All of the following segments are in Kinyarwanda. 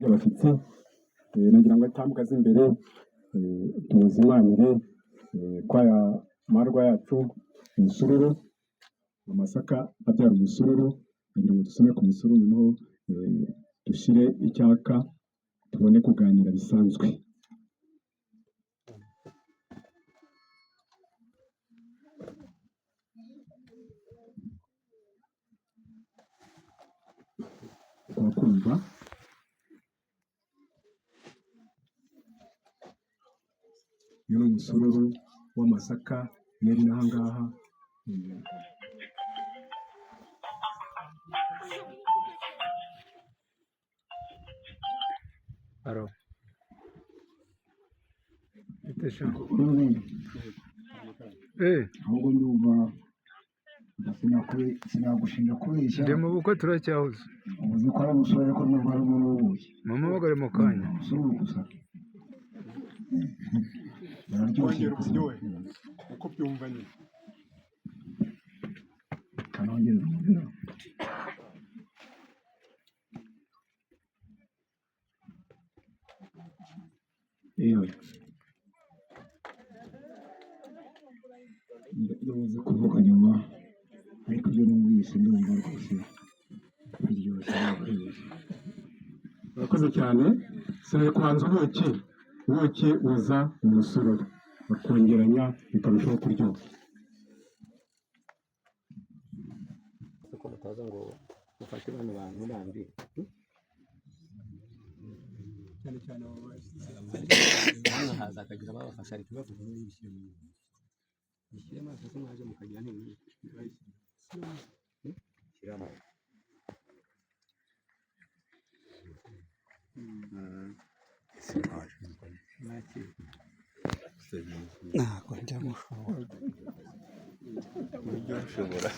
y'abashyitsi nagira ngo atambukaze imbere tumuzimanire kwaya marwa yacu umusururu amasaka abyara umusururu kugira ngo dusome ku musururu noneho dushire icyaka tubone kuganira bisanzwe. Twakumva uyu ni umusururu w'amasaka yari n'ahangaha aro itesha ahubwo ndumva sinagushinja kubeshya ndi mu bukwe turacyahuze uzi ko ari umusore ariko nubwo ari umubuye mumubagare mu kanya umusore gusa yararyoshye kuryohe uko byumva nyine kanongera umubira yewe ndabuze kuvuga nyuma ariko ibyo numvise ndumva rwose biryoshye urakoze cyane sigaye kubanza ubuki buza umusururu bakongeranya bikarushaho kuryoha uko mutaza ngo mufashe bano bantu bandi cyane cyane hano haza akagira ababafasha ari kibazo muri ibishyimbo bishyira amazi se mwaje mukagira nini shyira amazi ntabwo njya mushobora uburyo ushobora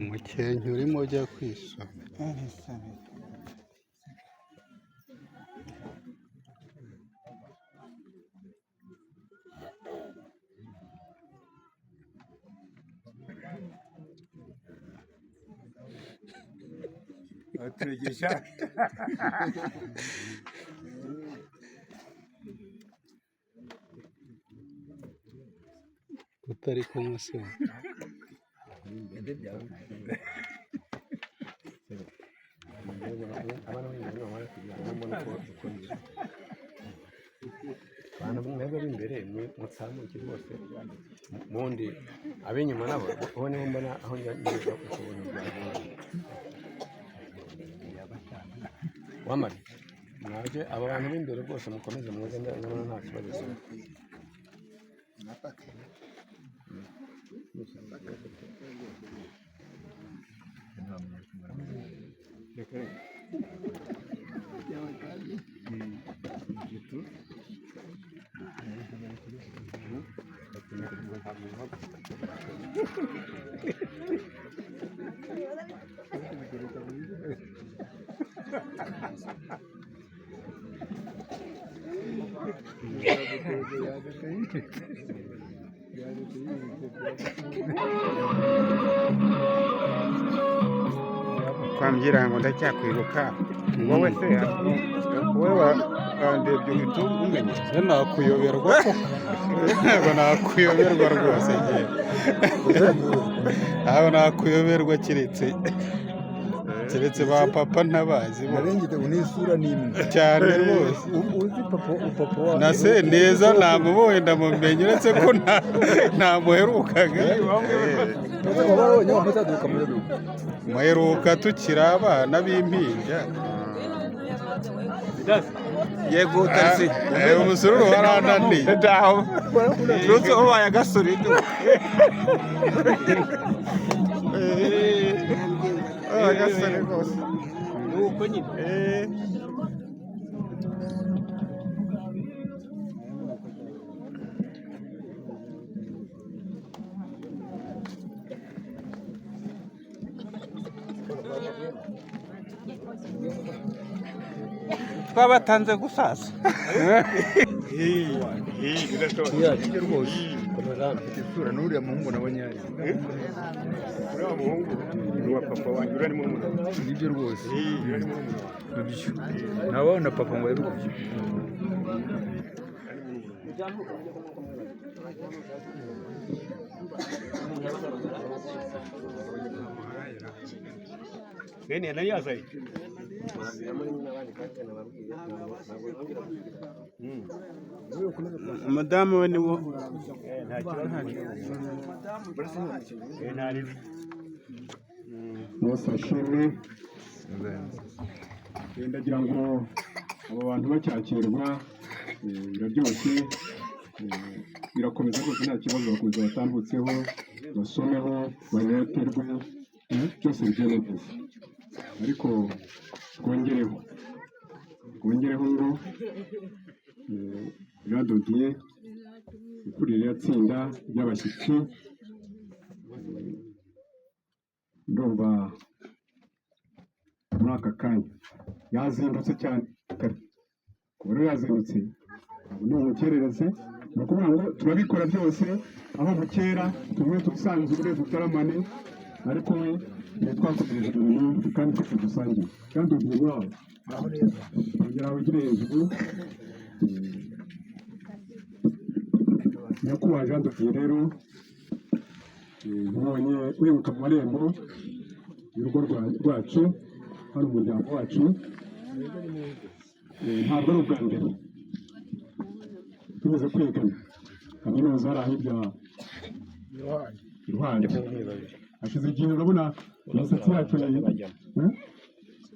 umukenke urimo ujya kwisoma turegesha utari kumwe se abantu mwebwe b'imbere mutsamuke rwose mundi ab'inyuma nabo aho niho mbona aho njya kubona bwawe wamara mwaje aba bantu b'imbere rwose mukomeze muze ndabona nta kibazo kwambwira ngo ndacyakwibuka wowe se wowe ndebye uhita umenya nakuyoberwa ntabwo nakuyoberwa rwose ntabwo nakuyoberwa keretse ba papa ntabazi narengete unisura nimwe cyane rwose uzi papa wa nase neza namubonye ndamumenye uretse ko ntamuherukaga muheruka tukiri abana b'impinja yego tarisi umusururu warananiye daho rutse ubaye agasuri tu agasore rwose nuko nyine twabatanze gusasa birashoboka rwose isura n'uriya muhungu nabonye hari uriya muhungu ni uwa papa wanjye uriya ni murumuna nibyo rwose nawe na papa ngo yabivuze bene yari yazaye umudamu we niwo nta kibazo Mose ashimwe ndagira ngo abo bantu bacyakirwa biraryoshye birakomeza rwose nta kibazo bakomeza batambutseho basomeho banyoterwe byose bigenda neza ariko twongereho ngo Jean Dodier ukuriye iriya tsinda ry'abashyitsi ndumva muri aka kanya yazindutse cyane kare kuba rero yazindutse ntabwo ni umukerereze ni ukuvuga ngo turabikora byose aho bukera tumwe tubisanzure dutaramane ariko we twakomereje ibintu kandi twese dusangiye kandi ugiye iwawe kugira ngo ugire hejuru nyakubahwa Jean Dodier rero ubonye wibuka mu marembo y'urugo rwacu hari umuryango wacu ntabwo ari ubwa mbere tumaze kwigana kaminuza hari ahirya iruhande hashize igihe urabona imisatsi yacu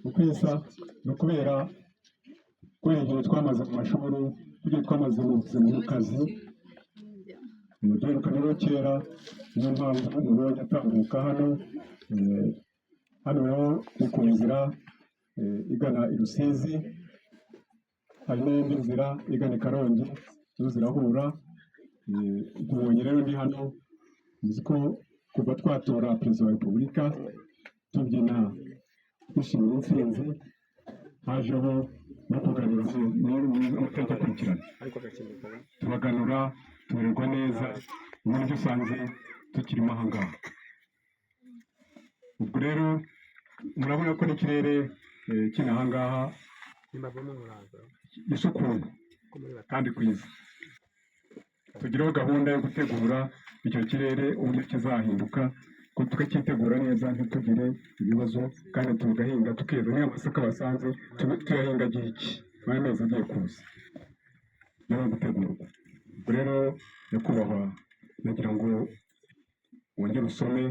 uko isa ni ukubera igihe twamaze mu mashuri igihe twamaze mu kazi duheruka rero kera niyo mpamvu umuntu wajya atambuka hano rero ni ku nzira igana i Rusizi hari n'indi nzira igana i Karongi zo zirahura tubonye rero ndi hano uzi ko kuva twatora perezida wa repubulika tubyina dushimira intsinzi hajeho no kuganura amategeko akurikirana tubaganura tumererwa neza uburyo usanze tukirimo aha ngaha ubwo rero murabona ko n'ikirere kiri aha ngaha gisukuye kandi kwiza tugiraho gahunda yo gutegura icyo kirere uburyo kizahinduka ko tukakitegura neza ntitugire ibibazo kandi tugahinga tukeza niyo amasaka basanze tuyahinga gihe iki muri mezi agiye kuza niyo gutegurwa ubwo rero nyakubahwa nagira ngo wongere usome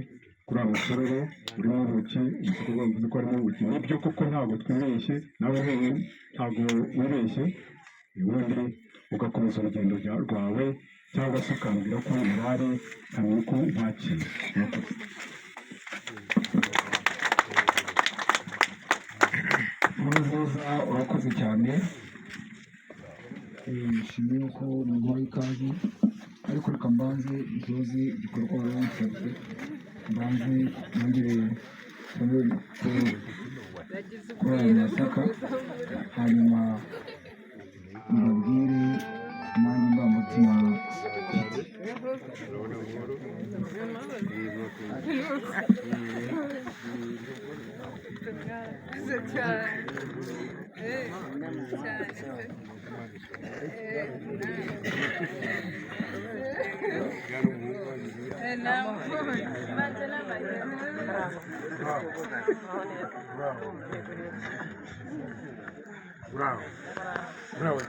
kuri aya musororo urimo ubuki umusoko mvuze ko harimo ubuki nibyo koko ntabwo twibeshye nawe wenyine ntabwo wibeshye ubundi ugakomeza urugendo rwawe cyangwa se ukambwira ko urare kamenya ko nta kintu muri nziza urakoze cyane nshimiye ko muhaye ikaze ariko reka mbanze nsoze igikorwa wari wansabye mbanze nongere kuri aya masaka hanyuma mbabwire nanjye mbamutima Bravo. Bravo.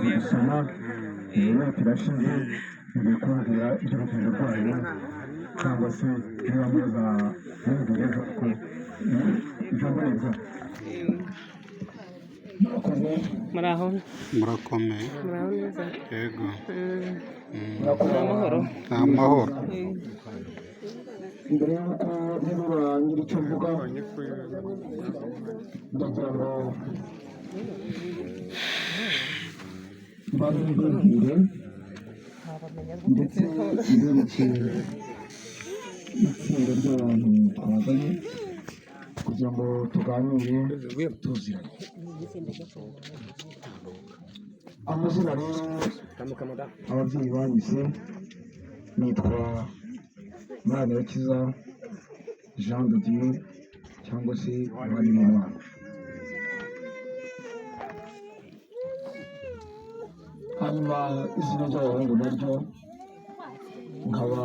gusoma iminota irashize ngiye kubabwira iby'urugendo rwayo cyangwa se niba muza mumbwira ejo ko ijambo neza murakoze muraho murakomeye muraho neza yego ni amahoro ni amahoro mbere y'uko nterura ngira icyo mvuga ndagira ngo mbanze mbibwire ndetse mberekere itsinda ry'abantu twazanye kugira ngo tuganire tuziranye. Amazina rero ababyeyi banyise nitwa Manirakiza Jean de Dieu cyangwa se Mwana. Hanyuma izina ry'abahungu naryo nkaba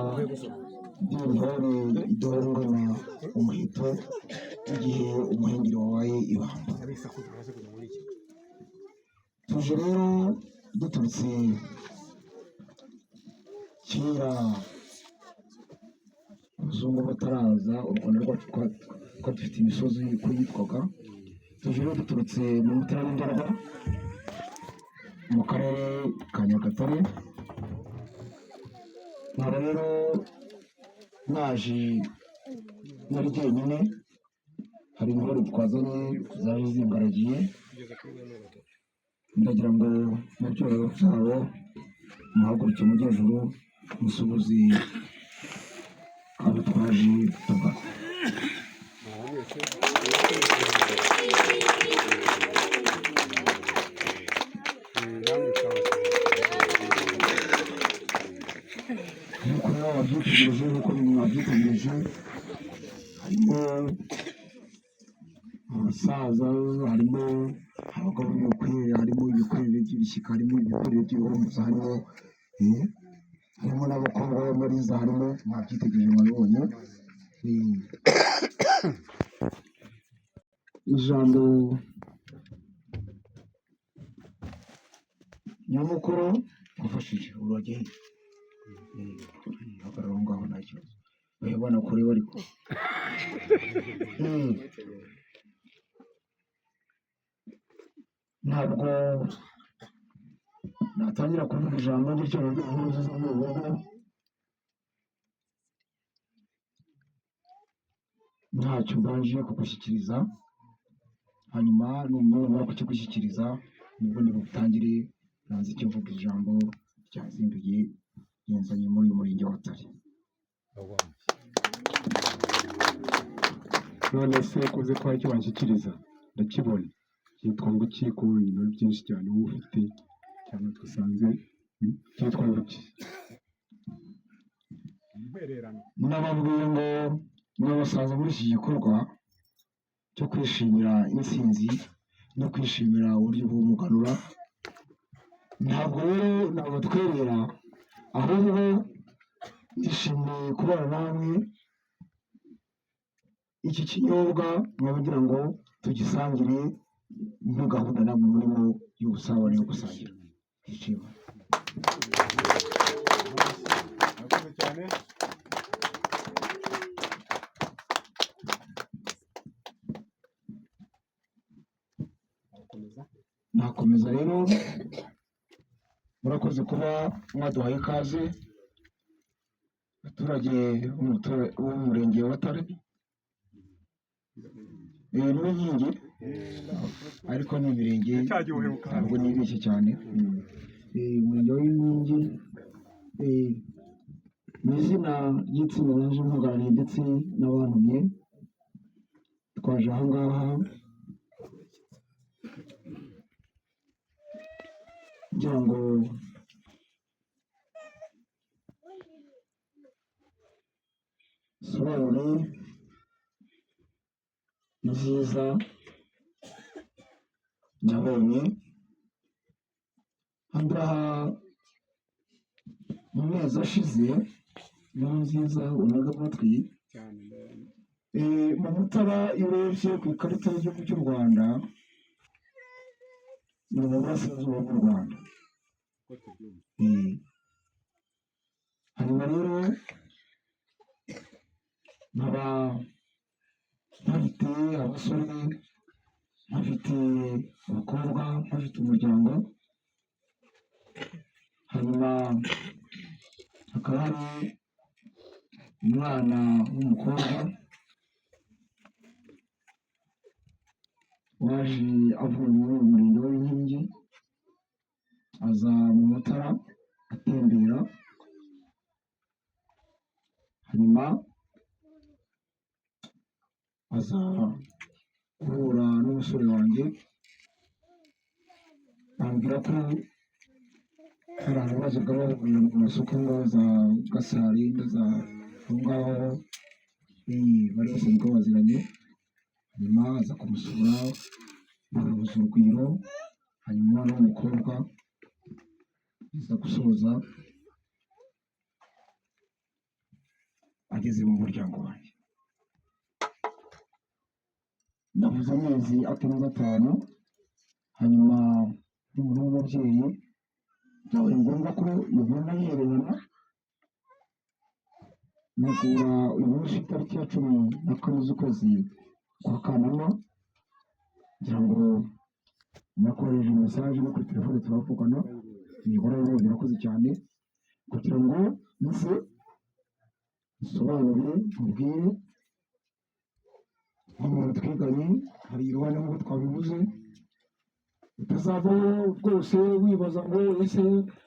ndi intore idorongana umuheto igihe umuhengeri wabaye ibamba. Tuje rero duturutse kera abazungu bataraza u Rwanda rwacu twari dufite imisozi uko yitwaga. Tuje rero duturutse mu Mutara w'Indorwa mu karere ka Nyagatare. Nkaba rero naje nari jyenyine, hari intore twazanye zaje zingaragiye, ndagira ngo mu byubahiro byabo muhaguruke mujye hejuru musuhuze abo twaje tugana. Nk'uko rero wabyitegereje, nk'uko mwabyitegereje, harimo abasaza, harimo abagabo b'ibikwerere, harimo ibikwerere by'ibishyika, harimo ibikwerere by'ibihumuza, harimo n'abakobwa b'amariza, harimo mwabyitegereje mwabibonye. Ijambo nyamukuru wafashije uragenda hagarara aho ngaho nta kibazo, urabona kure ariko ntabwo natangira kuvuga ijambo gutyo inkuru zo mu rugo ntacyo mbanje kugushyikiriza, hanyuma numara kukigushyikiriza nibwo butangire nanze icyo mvuga ijambo ryazinduye yenzanye muri uyu murenge wa Tare. None se kuze ko icyo wanshyikiriza ndakibona cyitwa ngo iki ko ibintu byinshi cyane wowe ufite cyane twasanze cyitwa ngo iki? Nababwiye ngo mwabasaza muri iki gikorwa cyo kwishimira intsinzi no kwishimira uburyo bw'umuganura. Ntabwo rero nabatwerera, ahubwo nishimiye kubana namwe. Iki kinyobwa mwabagira ngo tugisangire muri gahunda namwe murimo y'ubusabane yo gusangira. Ishimwe. Nakomeza rero, murakoze kuba mwaduhaye ikaze abaturage b'umurenge wa Tare. N'inkingi ariko ni imirenge ntabwo nibeshye cyane. Umurenge w'Inkingi ni izina ry'itsinda naje mpagarariye ndetse n'abantumye. Twaje aha ngaha kugira ngo sobanure nziza nabonye ahangaha mu mezi ashize. Inkuru nziza unaga amatwi mu Mutara. Iyo urebye ku ikarita y'igihugu cy'u Rwanda ni mu burasirazuba bw'u Rwanda. hanyuma rero nkaba ntafite abasore mpafite abakobwa, mpafite umuryango, hanyuma hakaba hari umwana w'umukobwa waje avuye muri uyu murenge w'Inkingi aza mu Mutara atembera, hanyuma aza guhura n'umusore wanjye ambwira ko hari abaje bahurira mu masoko za Gasari za aho ngaho bari basanzwe baziranye, hanyuma aza kumusura bahuza urugwiro, hanyuma n'umukobwa aza gusoza ageze mu muryango wanjye. Navuze amezi atarenze 5, hanyuma n'umuntu w'umubyeyi byabaye ngombwa ko yabona yererana nagura uyu munsi itariki ya 14 z'ukwezi kwa Kanama, ngira ngo nakoresheje mesaje no kuri telefone turavugana, nibura rero birakoze cyane kugira ngo nise isobanure mubwire nk'umuntu twiganye hari iruhande nk'uko twabivuze, utazavayo rwose wibaza ngo ese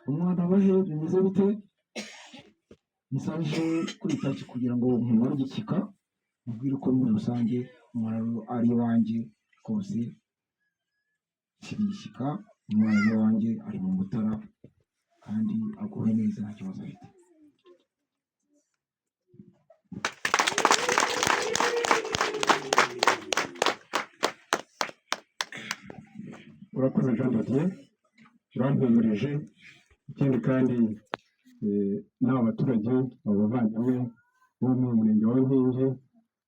umwana abahe bimeze bite. Mesaje kuri tariki kugira ngo nkimare igishyika mubwire ko muri rusange umwana ari iwanjye rwose kirishyika, umwana wanjye ari mu Mutara kandi aguwe neza nta kibazo afite. Urakoze Jean Dodier, urampumurije. Ikindi kandi n'aba baturage abavandimwe bo mu murenge wa Nkingi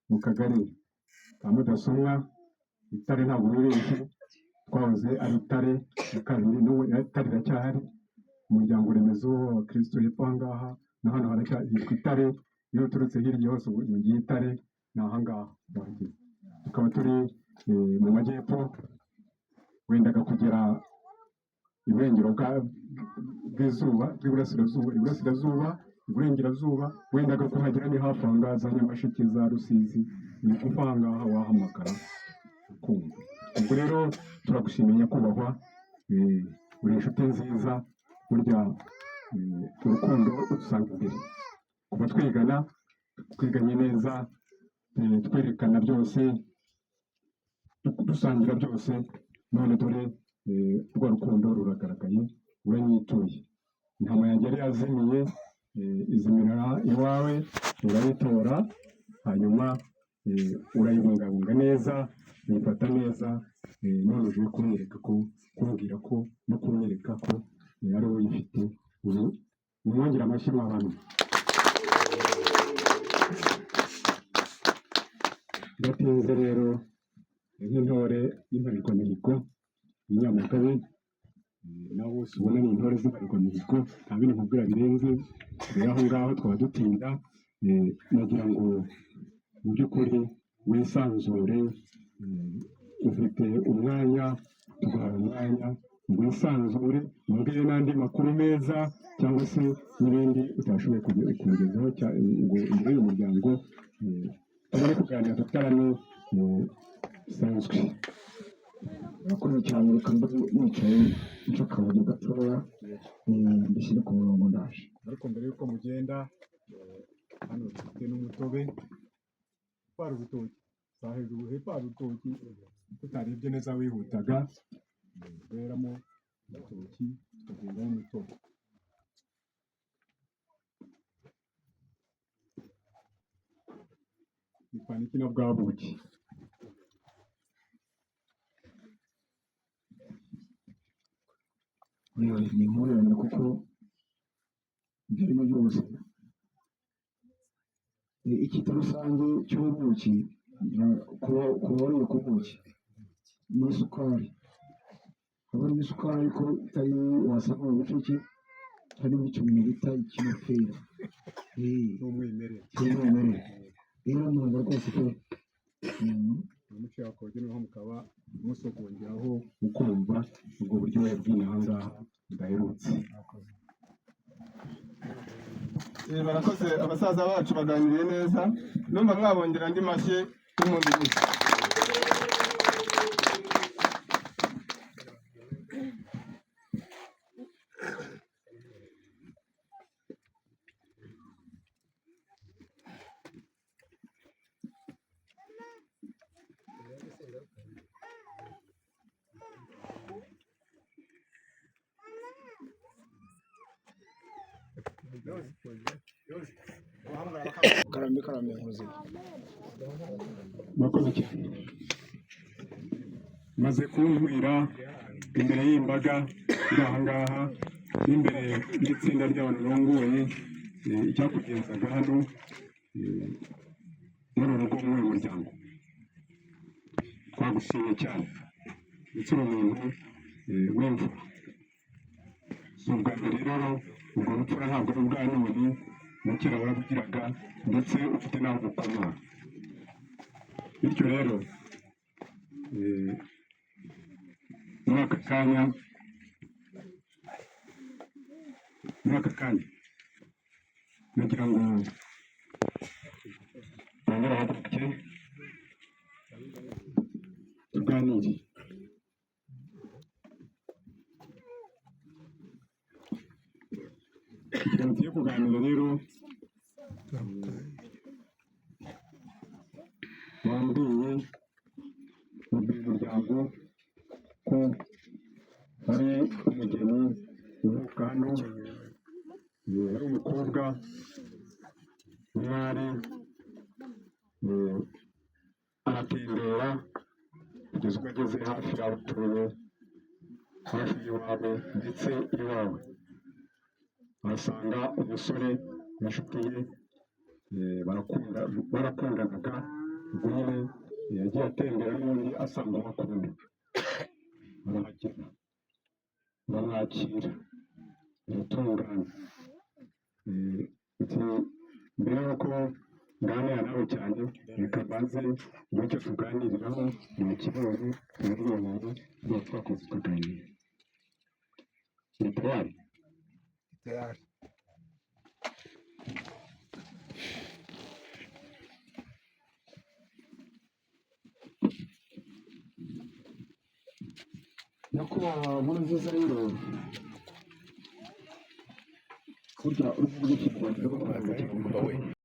mu kagari ka Mudasomwa, Itare ntabwo wibeshye, twahoze ari Itare ya kabiri, n'ubu Itare iracyahari, umuryango remezo w'abakristo hepfo aha ngaha, na hano hitwa Itare. Iyo uturutse hirya hose mu gihe Itare ni aha ngaha wahageze. Tukaba turi mu majyepfo, wendaga kugera iburengero bw'izuba iburasirazuba, iburengerazuba, wendaga kuhagera ni hafi aha ngaha za Nyamasheke, za Rusizi, ni kuva aha ngaha wahamagara ukumva. Ubwo rero turagushimiye nyakubahwa, uri inshuti nziza, burya urukundo udusanga imbere kuba twiganye neza, twerekana byose, dusangira byose, none dore rwa rukundo ruragaragaye, uranyituye. Intama yanjye yari yazimiye, izimira iwawe, urayitora, hanyuma urayibungabunga neza, uyifata neza, none uje kumwereka ko, kumbwira ko no kumwereka ko ari wowe uyifite. Nimwongere amashyi abantu. Ndatinze rero nk'intore y'imparirwamihigo Nyamagabe, naho bose ubona ni intore z'imparirwamihigo, nta bindi nkubwira birenze, rero aho ngaho twaba dutinda. Nagira ngo mu by'ukuri wisanzure, ufite umwanya, tuguhaye umwanya, wisanzure umbwire n'andi makuru meza cyangwa se n'ibindi utashoboye kugezaho ngo imbere y'umuryango tubone kuganira dutarame bisanzwe. Urakoze cyane, reka mbe nicaye nshaka akabuye gatoya mbishyire ku murongo ndaje. Ariko mbere y'uko mugenda, hano dufite n'umutobe utwara urutoki, saa hejuru hepfo hari urutoki, tutarebye neza wihutaga weramo urutoki tukagendamo umutobe. Ipaniki na bwa buki. Ni impurirane kuko ibyo arimo byose, icyita rusange cy'ubuki ku wariye ku buki ni isukari. Haba harimo isukari ariko itari wasanga mu bucuki, harimo ikintu bita ikinoferi, n'umwimerere. Rero numva rwose ko muco yakongera noneho mukaba musogongeraho mukumva ubwo buryo yabwiye aha ngaha budaherutse. Barakoze abasaza bacu baganiriye neza, numva mwabongera andi mashyi y'umuntu gusa. Murakoze cyane. Maze kumbwira imbere y'imbaga iri aha ngaha n'imbere y'itsinda ry'abantu rongoye icyakugenzaga hano muri uru rugo muri uyu muryango. Twagushimye cyane ndetse uri umuntu w'imfura. Si ubwa mbere rero ubwo bupfura ntabwo ari ubwa none, na kera warabugiraga ndetse ufite n'aho bukomora. Bityo rero muri aka kanya nagira ngo bongere bahaguruke tuganire. Kugira ngo tujye kuganira rero bambwiye umuryango ko hari umugeni uvuka hano, ari umukobwa umwari, aratembera kugeza ubwo ageze hafi y'abatuye hafi y'iwabo ndetse iwawe ahasanga umusore n'inshuti ye barakundanaga. Ubwo nyine yagiye atembera n'undi asanga bakunda, baramwakira biratungana. Mbere y'uko nganira nawe cyane, reka mbanze icyo tuganiriraho ni ikibazo turabibonye tuba twakoze tukaganira. Ni tayari? Nyakubahwa Nkurunziza rero burya uri kuvuga ikinyarwanda